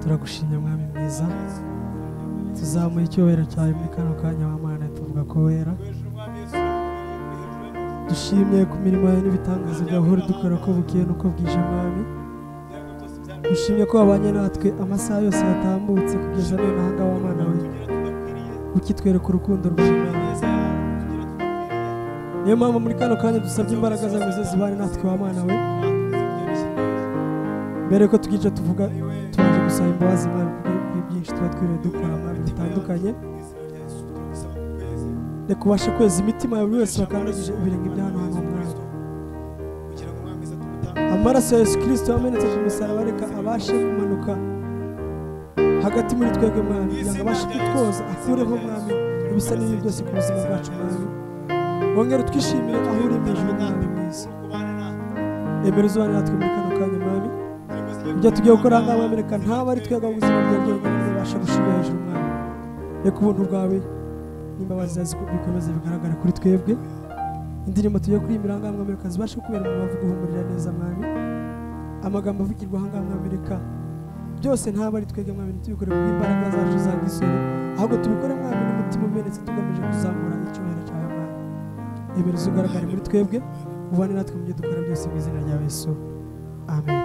turagushimye mwami mwiza tuzamuye icyubahiro cyawe muri kano kanya wa Mana tuvuga ko wera dushimye ku mirimo yawe n'ibitangaza byawe uhora dukora ko bukiye nuko bwije mwami dushimye ko wabanye natwe amasaha yose yatambutse kugeza none aha ngaha wa Mana we ukitwereka urukundo rwawe niyo mpamvu muri kano kanya dusabye imbaraga zawe zo zibane natwe wa Mana we mbere ko tugice tuvuga twaje gusaba imbabazi mwami kuri byinshi tuba twiriwe dukora mwami bitandukanye reka ubashe kweza imitima ya buri wese bakandagije ibirenge bya hano hantu mwami amaraso ya Yesu Kristo yamenetse ku musaraba reka abashe kumanuka hagati muri twebwe mwami kugira ngo abashe kutwoza akureho mwami ibisa n'ibi byose ku buzima bwacu mwami wongere twishimire aho uri mu ijuru mwami mwiza emera uzubane natwe muri kano kanya mwami ibyo tugiye gukora aha ngaha mwami reka ntaba ari twebwe ubuzima bwawe byonyine bubasha gushimira hejuru mwami reka ubuntu bwawe n'imbabazi zawe bikomeze bigaragara kuri twebwe indirimbo tugiye kuririmba aha ngaha mwami reka zibashe kubera umubavu guhumurira neza mwami amagambo avugirwa aha ngaha mwami reka byose ntaba ari twebwe mwami ntitubikore kubw'imbaraga zacu za gisore ahubwo tubikore mwami n'umutima umenetse tugamije kuzamura icyubahiro cyawe mwami emera uzugaragare muri twebwe ubane natwe mu byo dukora byose mu izina rya Yesu amen.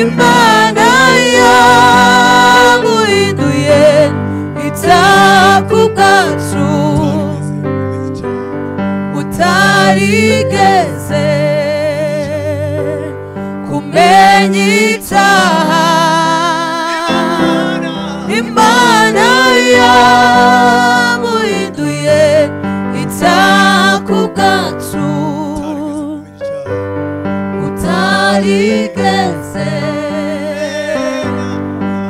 Imana yamuhinduye itako bwacu utarigeze kumenya icyaha. Imana yamuhinduye itako bwacu utarigeze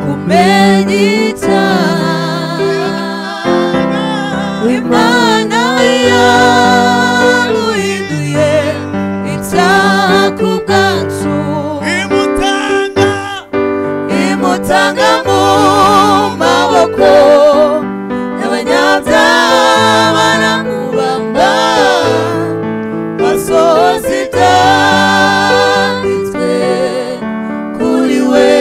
kumenya icyaha. Imana yamuhinduye itako bwacu imutanga mu maboko y'abanyabyaha baramubamba basohoza ibyanditswe kuri we.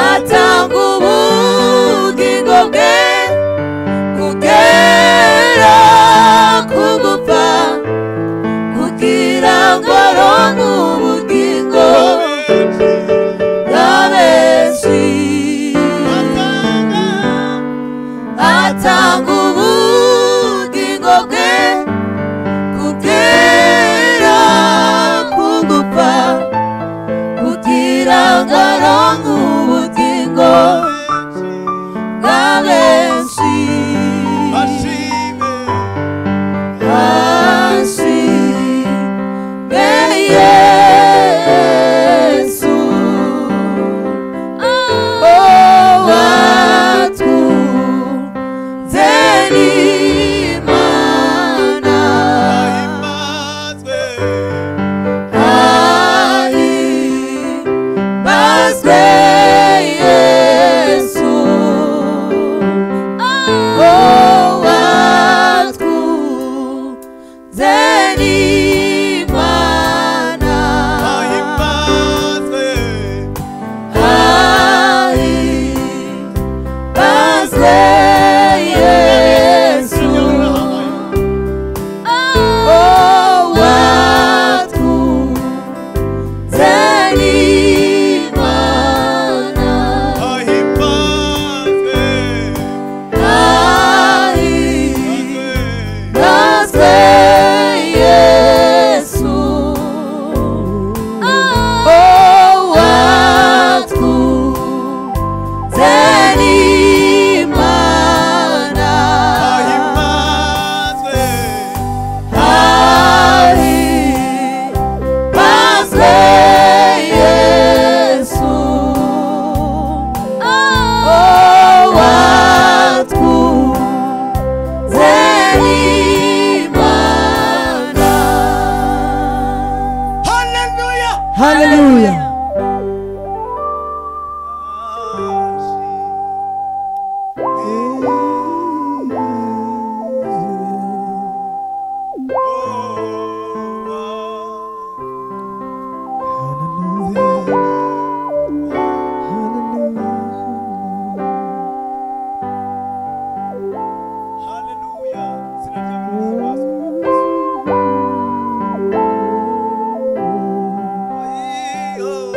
Atanga ubugingo bwe kugera ku gupfa kugira ngo aronke ubugingo bwa benshi. Atanga ubugingo bwe kugera ku gupfa kugira ngo aronke ubugingo bwa benshi. Yesu watuze n'Imana ahimbazwe Yesu watuze n'Imana ahimbazwe Yesu watuze n'Imana ahimbazwe Yesu watuze n'Imana ahimbazwe Yesu watuze n'Imana. Hallelujah. Oh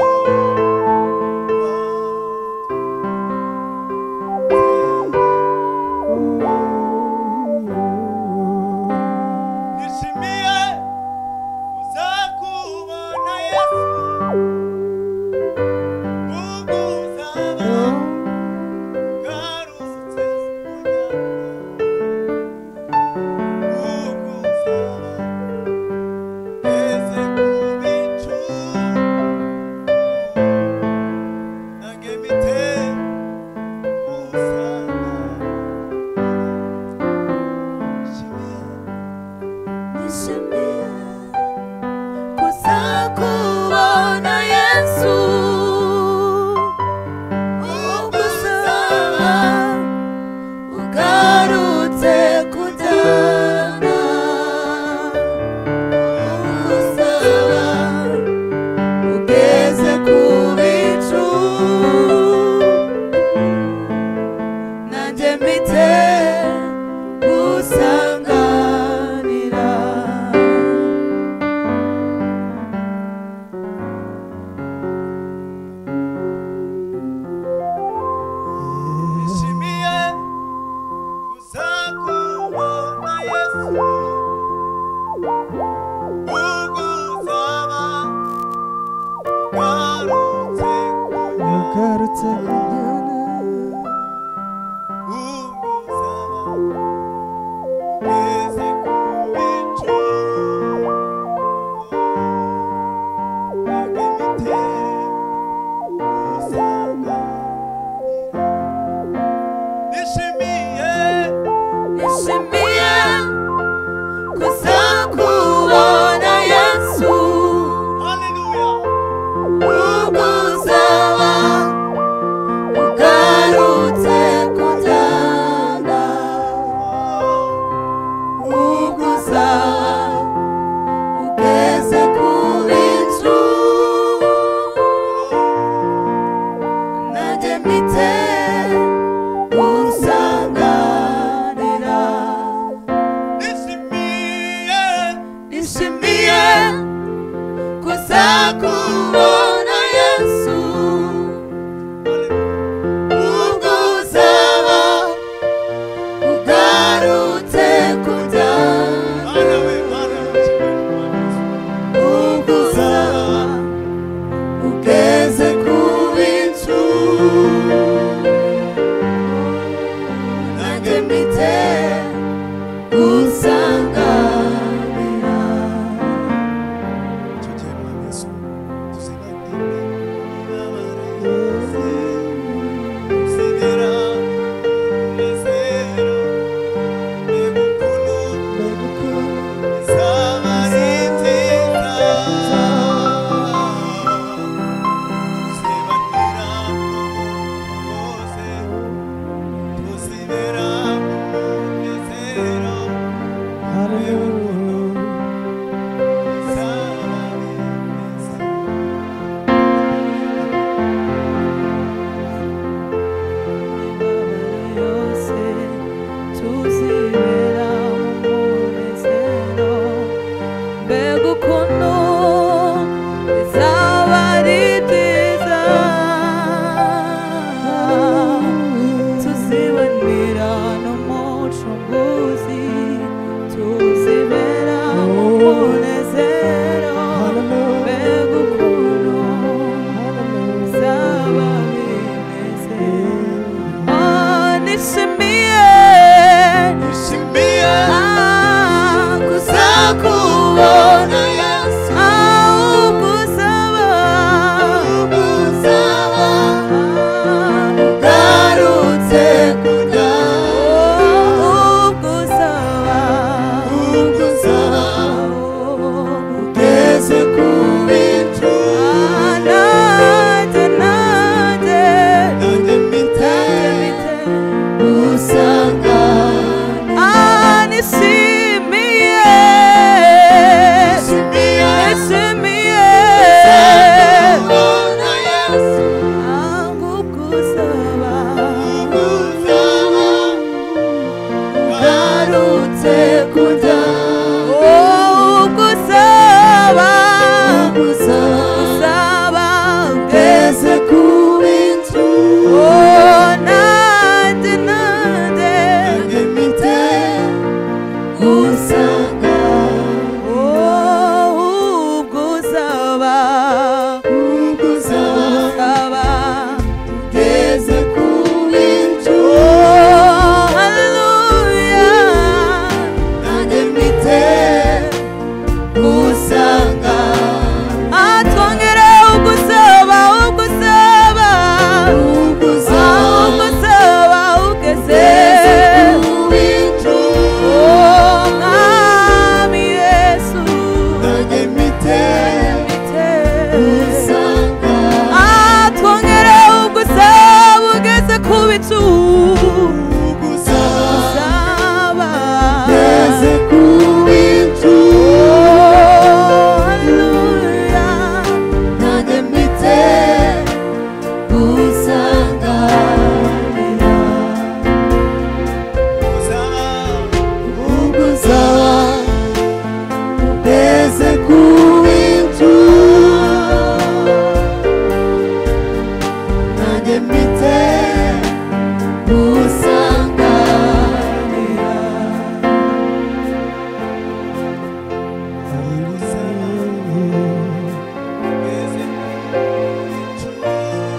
ugarutse kujyana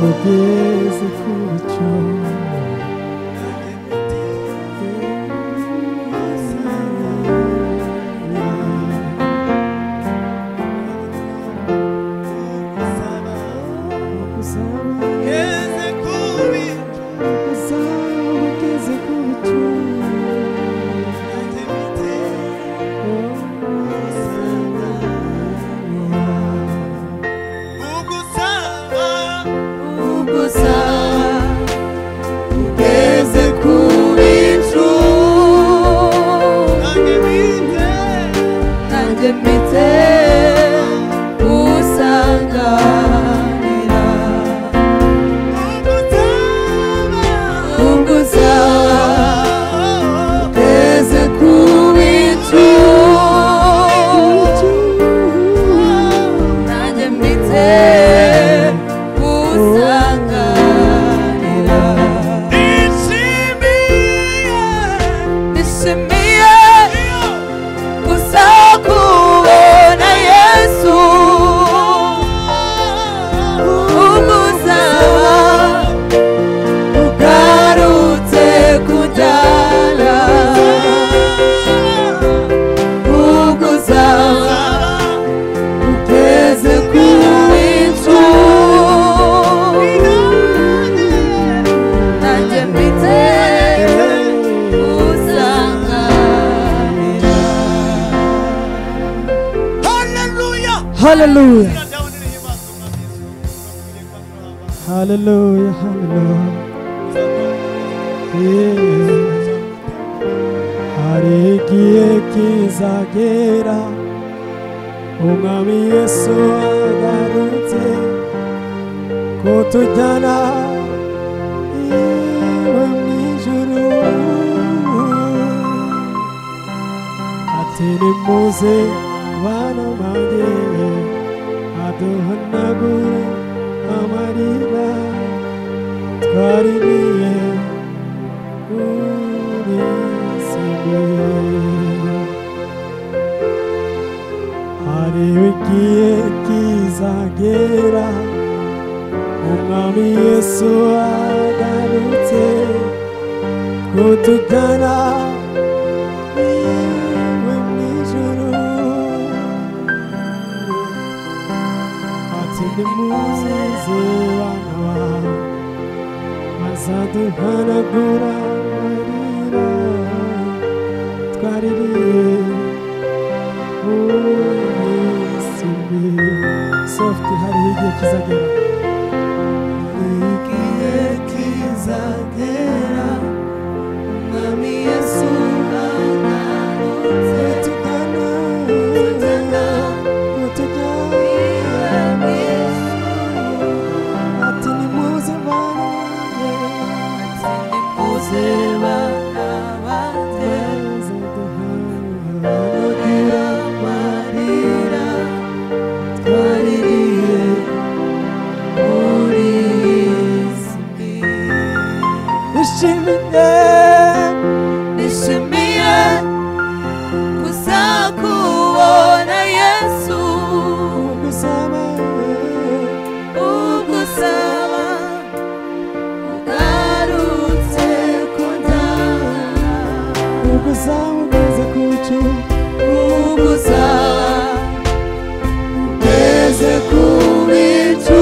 ugeze ku bicu Hallelujah. Hallelujah. Hallelujah. hari igihe kizagera umwami Yesu agarutse kutujyana iwe mw'ijuru ati nimuze bana banjye aduhanagure amarira twaririye kuri sebe hari igihe kizagera umwami Yesu agarutse kutujyana iwe mw'ijuru ati nimuze bana bawe azaduhanagura amarira twaririye muri sebe soft hari igihe kizagera igihe kizagera umwami Yesu agarutse kutujyana ati nimuze bana banjye azaduhanagura amarira twaririye muri sebe nishimiye kuzakubona Yesu ugusaba ugarutse kundana ugusaba ugeze ku bicu ugusaba ugeze ku bicu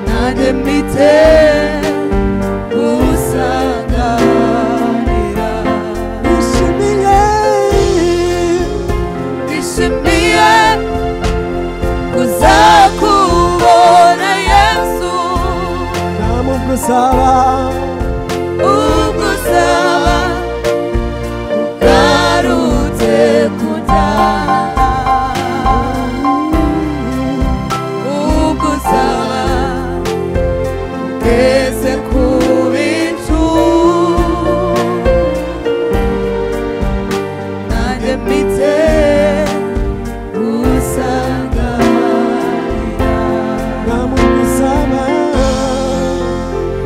nanjye mpite gusanganira nishimiye kuzakubona Yesu namugusaba ugusaba ugarutse kundana ugusaba ugeze ku bicu nanjye mpite gusanganira namugusaba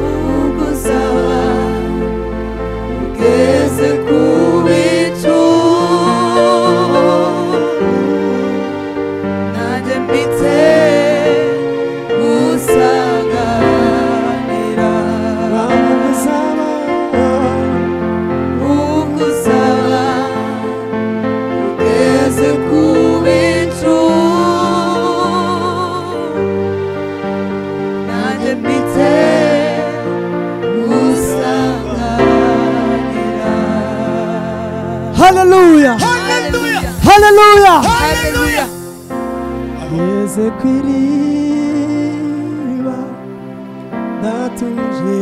ugusaba haleluya haleluya ngeze ku iriba ndatuje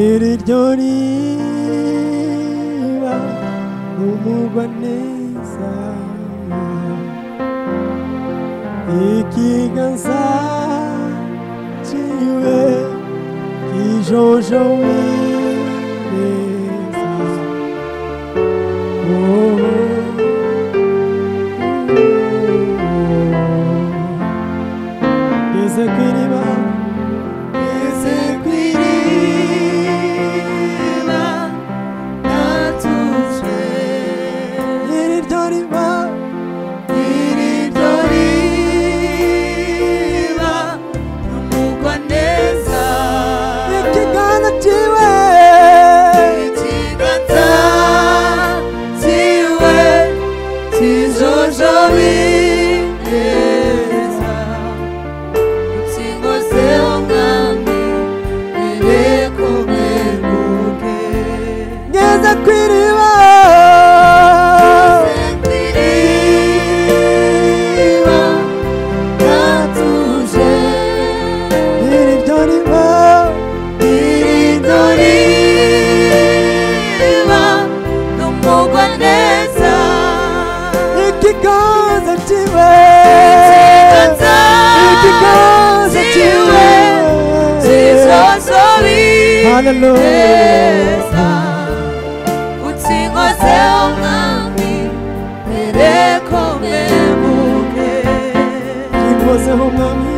iri ryo riba umugwa neza ikiganza ciwe kijojo wineza ngeze ku iriba ngeze ku iriba ndatuje iri ryo riba iri ryo riba umugwa neza ikiganza ciwe ikiganza ciwe kijojo wineza utsingoze umwami ereko mweguke ngeze ku iriba iri ryo riba ikiganza ciwe ikiganza ciwe haleluya utsingoze umwami ereko mweguke kimpozeho mwami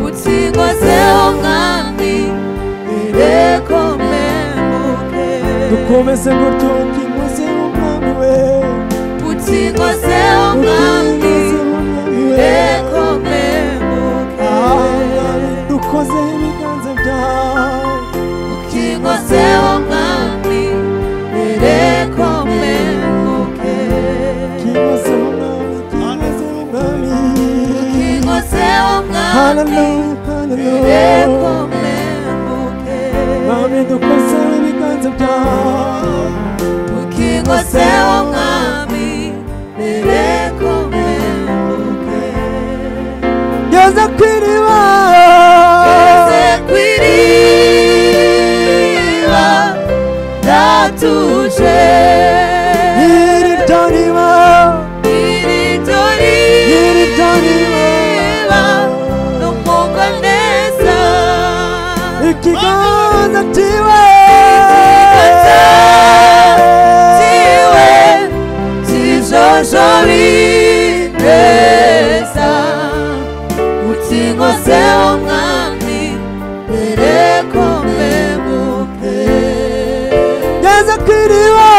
utsingoze umwami ereko mweguke dukomeze gutyo kimpozeho mwami we utsingoze umwami ereko mweguke dukoze ibiganza byawe ukingose umwami ereko mweguke kimpozeho mwami kimpozeho mwami ukingose umwami haleluya haleluya ereko mweguke mwami dukoze ibiganza byawe ukingose umwami ereko mweguke ngeze ku iriba ngeze ku iriba ndatuje iri ryo riba iri ryo iri ryo riba n'umugwa neza ikiganza ciwe ciwe kijojo wineza utsingoze umwami ereko mweguke ngeze ku iriba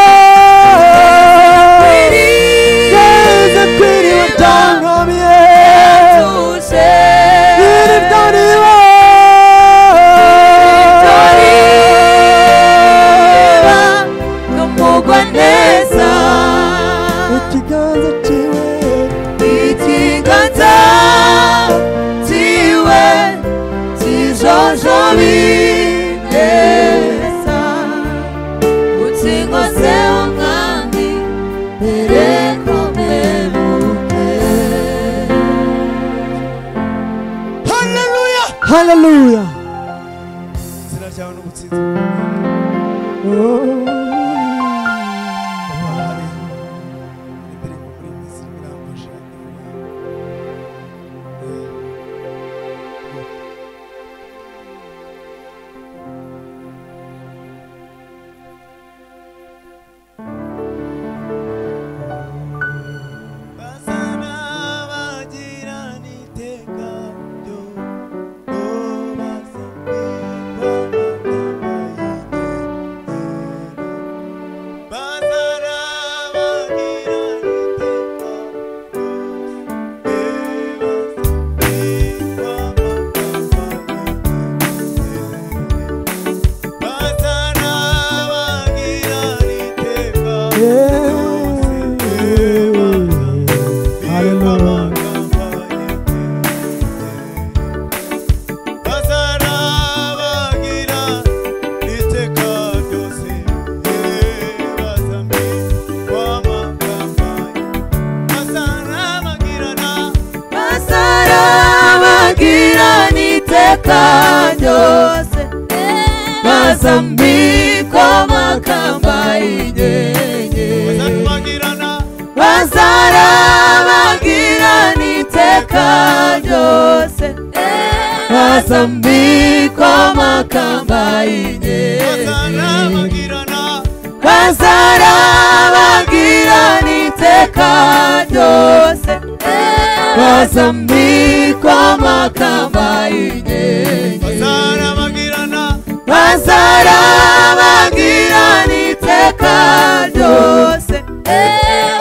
ngeze ku iriba ryangamiye tuje iri ryo riba n'umugwa neza ikiganza ciwe ikiganza ciwe kijojo wineza utsingoze umwami ereko mweguke haleluya haleluya izina ryawe n'ubutsinzi iteka ryose bazambikwa amakamba y'inyenyeri bazarabagirana iteka ryose bazambikwa amakamba y'inyenyeri bazarabagirana iteka ryose bazambikwa amakamba y'inyenyeri bazarabagirana iteka ryose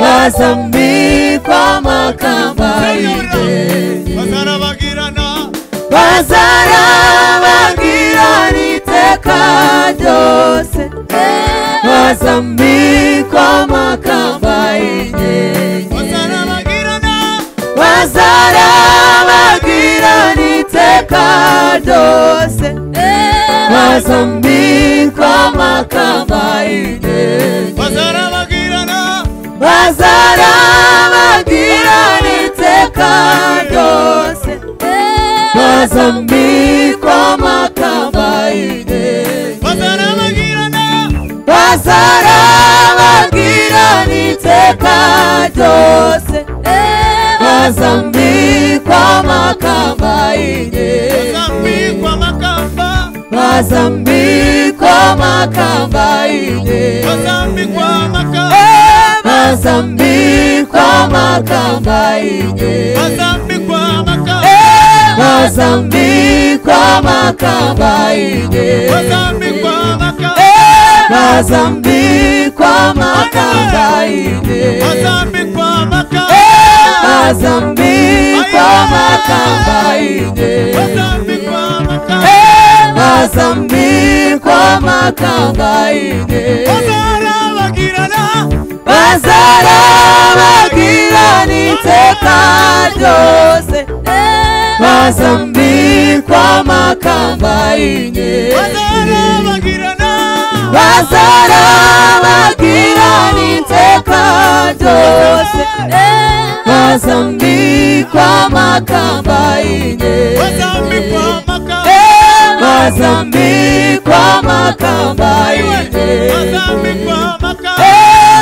bazambikwa amakamba y'inyenyeri bazarabagirana iteka ryose bazambikwa amakamba y'inyenyeri bazarabagirana iteka ryose bazambikwa amakamba y'inyenyeri bazarabagirana iteka ryose bazambikwa amakamba y'inyenyeri bazarabagirana iteka ryose bazambikwa amakamba y'inyenyeri bazambikwa amakamba y'inyenyeri bazambikwa amakamba y'inyenyeri bazambikwa amakamba y'inyenyeri bazambikwa amakamba y'inyenyeri bazambikwa amakamba y'inyenyeri bazambikwa amakamba y'inyenyeri bazarabagirana iteka ryose bazambikwa amakamba y'inyenyeri bazarabagirana iteka ryose bazambikwa amakamba y'inyenyeri bazambikwa amakamba y'inyenyeri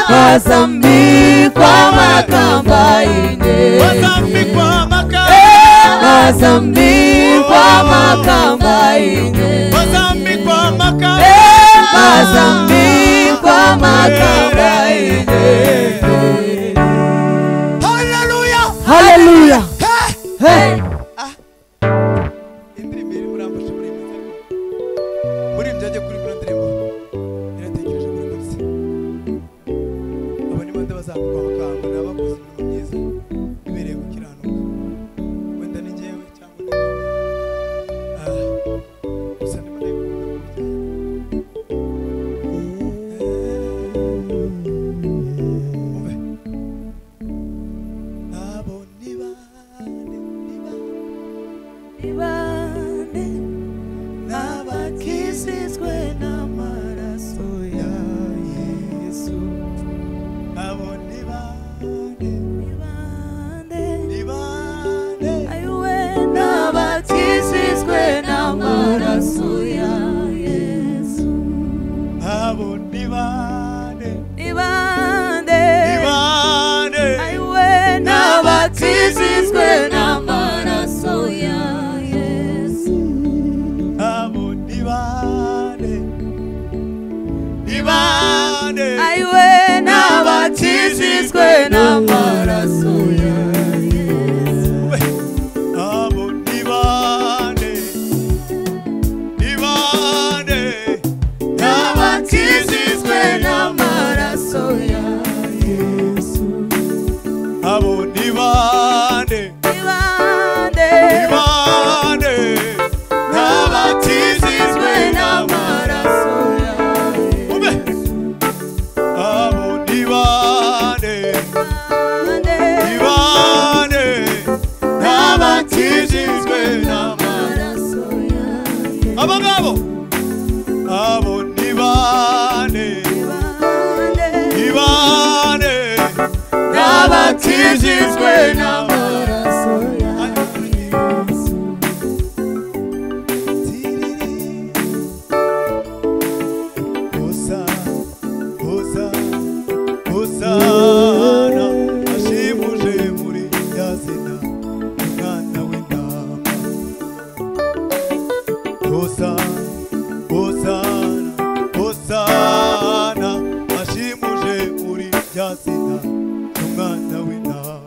bazambikwa amakamba y'inyenyeri bazambikwa amakamba y'inyenyeri bazambikwa amakamba y'inyenyeri. Hallelujah. Hey. Hosana ashimuje muri rya zina umwana w'intama. Hosana Hosana Hosana ashimuje muri rya zina umwana w'intama.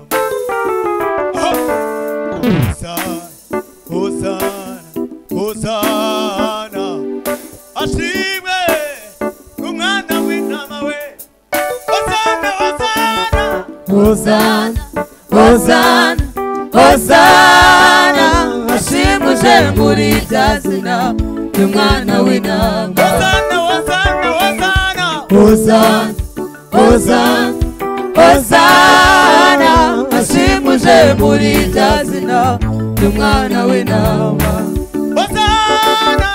Hosana Hosana Hosana ashimwe umwana w'intama we. Hosana Hosana Hosana Hosana ashimuje muri rya zina ry'umwana w'intama. Hosana Hosana Hosana ashimuje muri rya zina ry'umwana w'intama. Hosana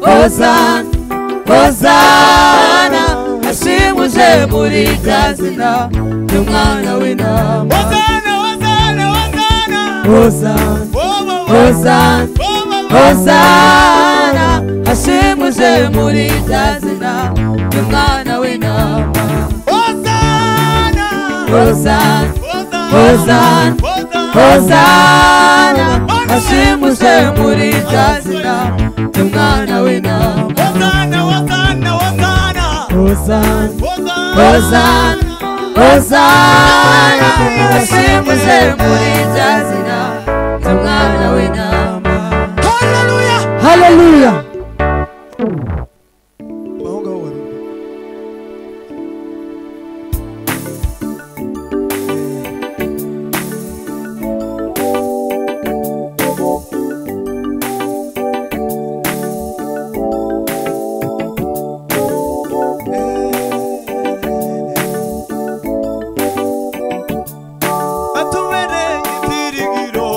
Hosana Hosana ashimuje muri rya zina ry'umwana w'intama. Hosana Hosana Hosana ashimuje muri rya zina ry'umwana w'intama. Hosana Hosana Hosana ashimuje muri rya zina ry'umwana w'intama. Hosana Hosana Hosana ashimuje muri rya zina ry'umwana w'intama. Hallelujah. Watubereye ibyiringiro,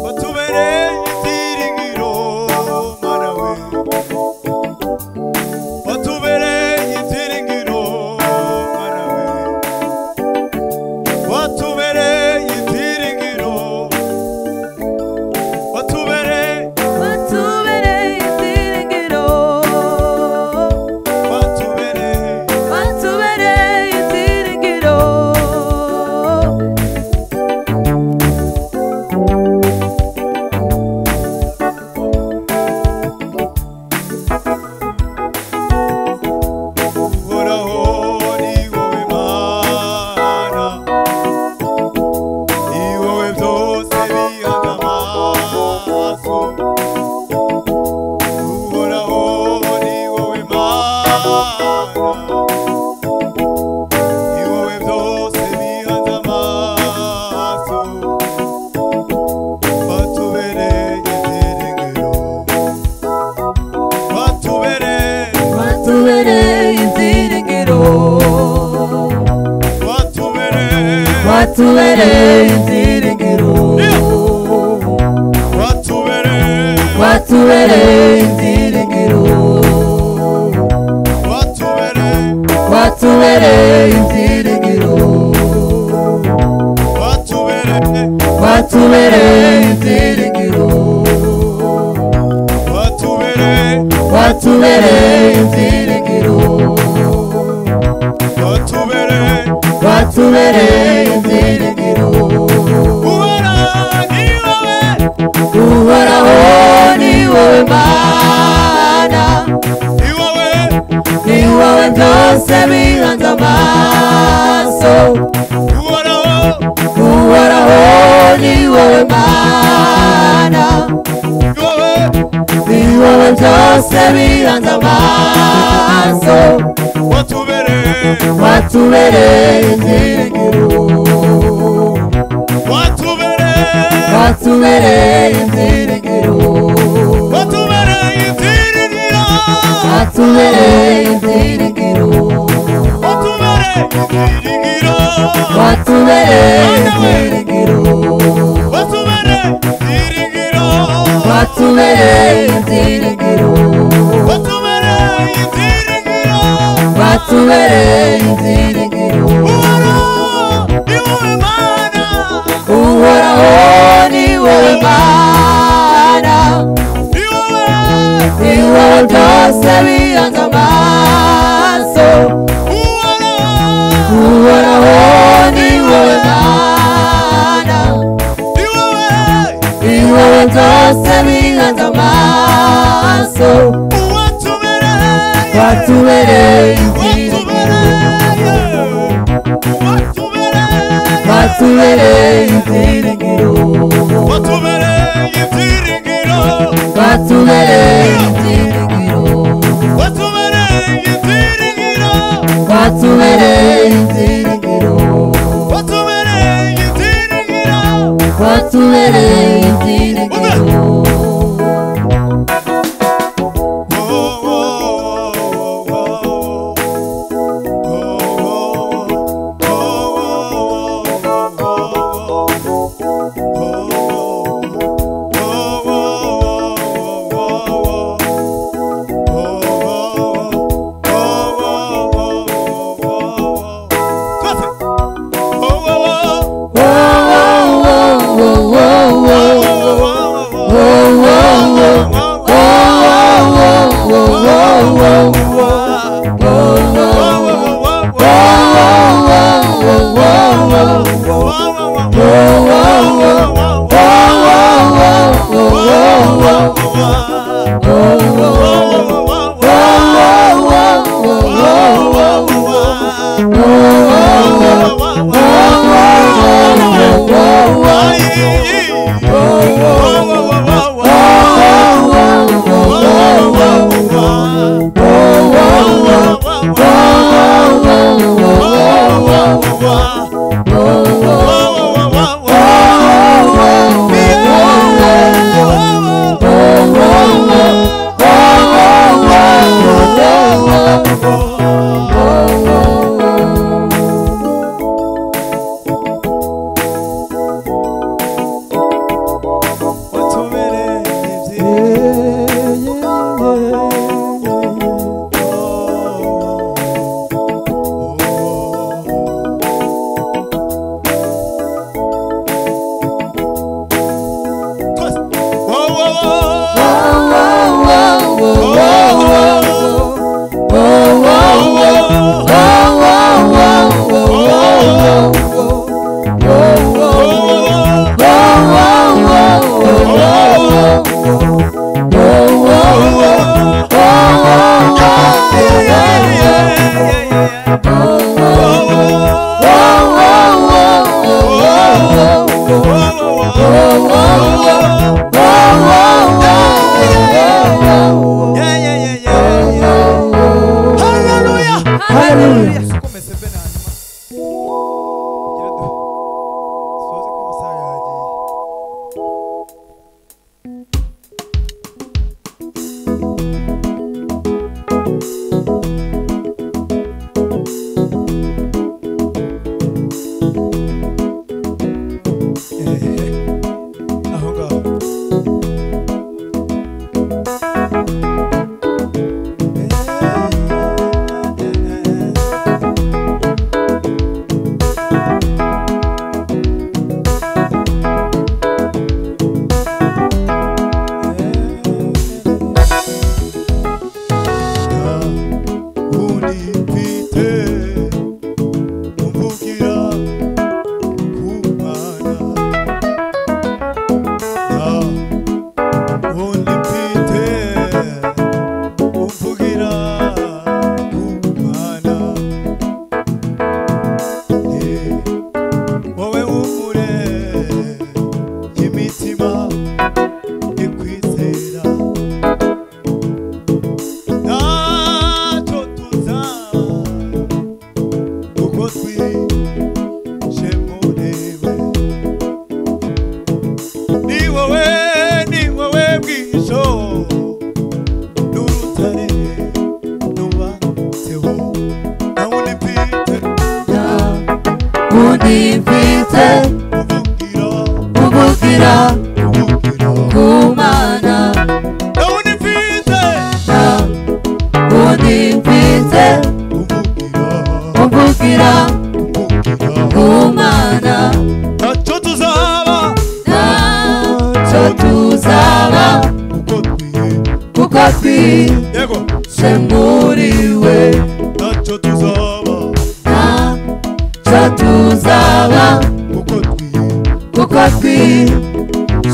watubereye ibyiringiro, watubereye ibyiringiro, watubereye ibyiringiro, watubereye ibyiringiro, watubereye ibyiringiro. Uhoraho ni wowe Mana, ni wowe byose bihanze amaso. Uhoraho ni wowe Mana, ni wowe byose bihanze amaso. Watubereye ibyiringiro, watubereye ibyiringiro, watubereye ibyiringiro, watubereye ibyiringiro, watubereye ibyiringiro, watubereye ibyiringiro, Uhoraho ni wowe Mana, ni wowe byose bihanze amaso. maso watubereye ibyiringiro watubereye ibyiringiro watubereye ibyiringiro watubereye ibyiringiro watubereye ibyiringiro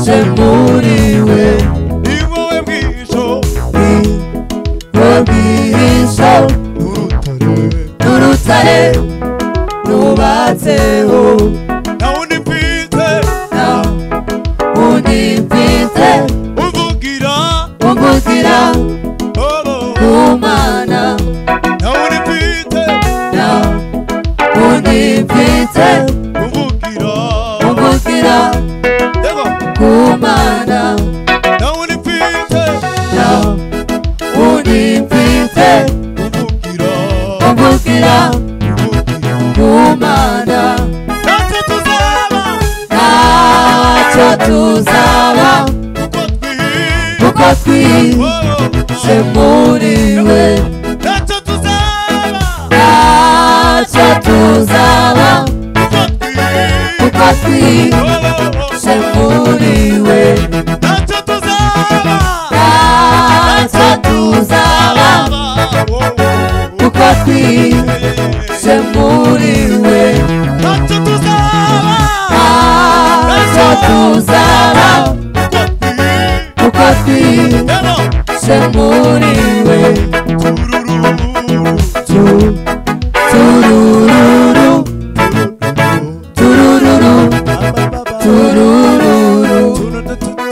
Semuriwe, ni wowe bwisho wampeseho na unipite unipite uvugira kumana na unipite unipite uvugira kumana na unipite unipite uvugira kumana ntacyo tuzaba kuko twize muri we ntacyo tuzaba kuko twize muri we ntacyo tuzaba kuko twize muri we ntacyo tuzaba kuko twize muri we turururu turururu turururu turururu turururu turururu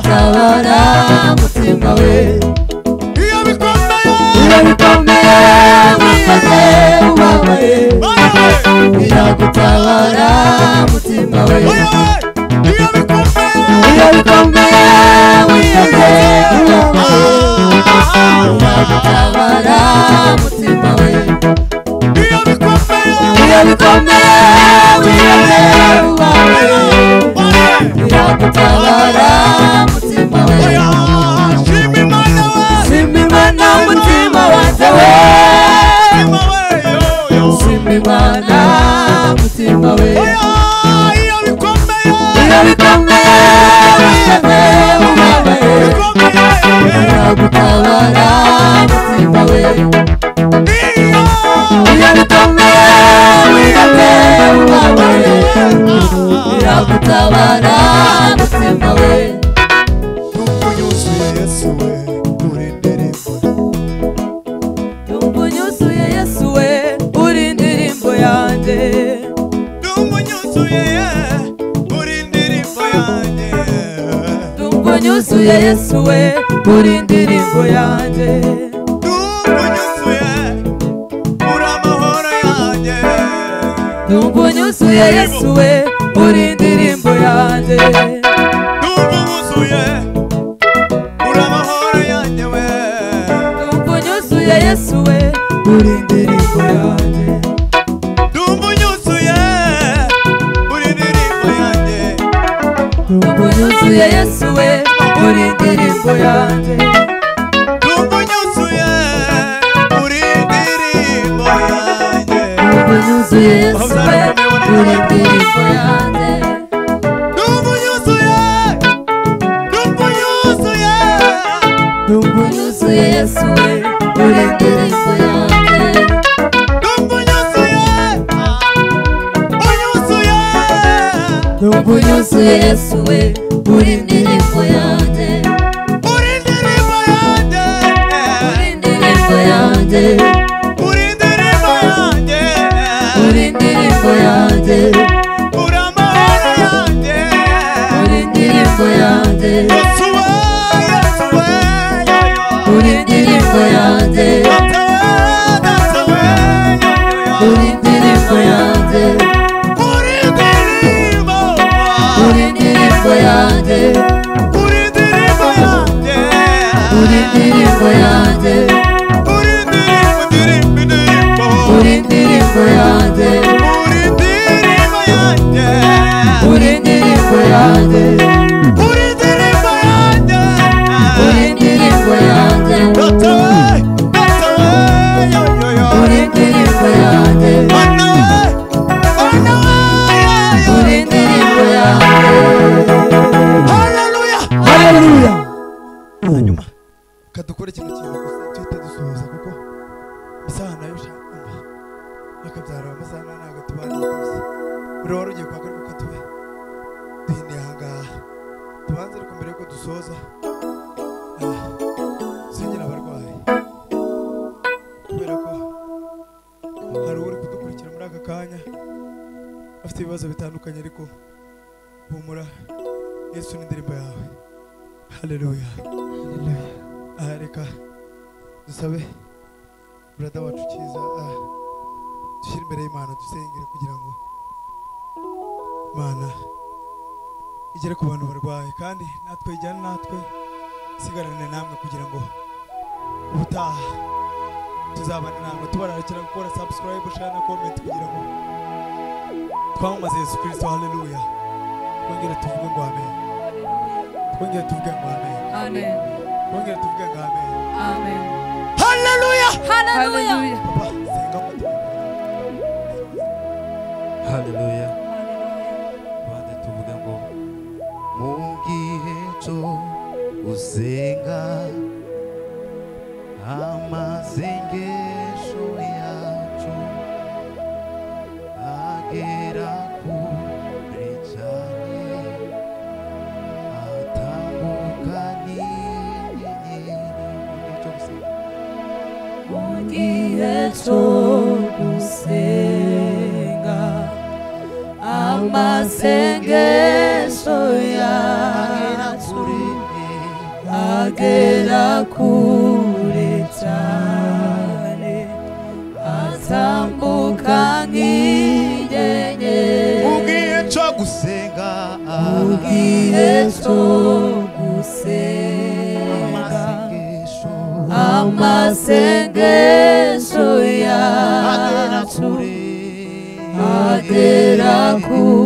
iragutabara mutima we iyo bikomeye wiyeze ubabaye iragutabara mutima we iyo bikomeye wiyeze ubabaye iragutabara mutima we iyo bikomeye wiyeze ubabaye iragutabara mutima we simimana mutima wanjye we simimana mutima we iyo bikomeye wiyeze ubabaye iragutabara mutima we iyo bikomeye wiyeze ubabaye iragutabara mutima we Numva unyuzuye Yesu we uri indirimbo yanjye Numva unyuzuye Yesu we uri indirimbo yanjye Numva unyuzuye Yesu we uri indirimbo yanjye Numva unyuzuye Yesu we uri indirimbo yanjye Numva unyuzuye Yesu we uri indirimbo yanjye Numva unyuzuye Yesu we uri indirimbo yanjye Numva unyuzuye Yesu we uri indirimbo yanjye Numva unyuzuye Yesu we uri indirimbo yanjye uri indirimbo yanjye uri indirimbo yanjye uri indirimbo yanjye uri indirimbo yanjye uri indirimbo yanjye uri indirimbo yanjye uri indirimbo yanjye uri indirimbo yanjye uri indirimbo yanjye uri indirimbo yanjye uri indirimbo yanjye uri indirimbo yanjye haleluya hanyuma kadukora ikintu kintu gusa tuhite dusohoza kuko isaha nayo ushaka bakabyara amasaha ntabwo tubana gusa buri wari ugiye kwagaruka ko tube duhiniye ahangaha tubanze ariko mbere yuko dusoza sengera abarwayi kubera ko hari uri kudukurikira muri aka kanya afite ibibazo bitandukanye ariko humura Yesu ni indirimbo yawe haleluya reka dusabe brother wacu cyiza dushyire imbere y'Imana dusengere kugira ngo Imana igere ku bantu barwaye kandi natwe ijyane natwe isigarane namwe kugira ngo ubutaha tuzabane namwe tubararikira gukora subscribe share na comment kugira ngo twamamaze Yesu Kristo haleluya twongere tuvuge ngo amen twongere tuvuge ngo amen Amen twongere tuvuge ngo amen Amen haleluya Hallelujah papa senga mu haleluya bande tuvuge ngo mu gihe cyo gusenga amasengesho yacu agera kure cyane atambuka n'inyenyeri mu gihe cyo gusenga amasengesho yacu agera kure cyane atambuka nk'inyenyeri mu gihe cyo gusenga mu gihe cyo gusenga amasengesho yacu agera kure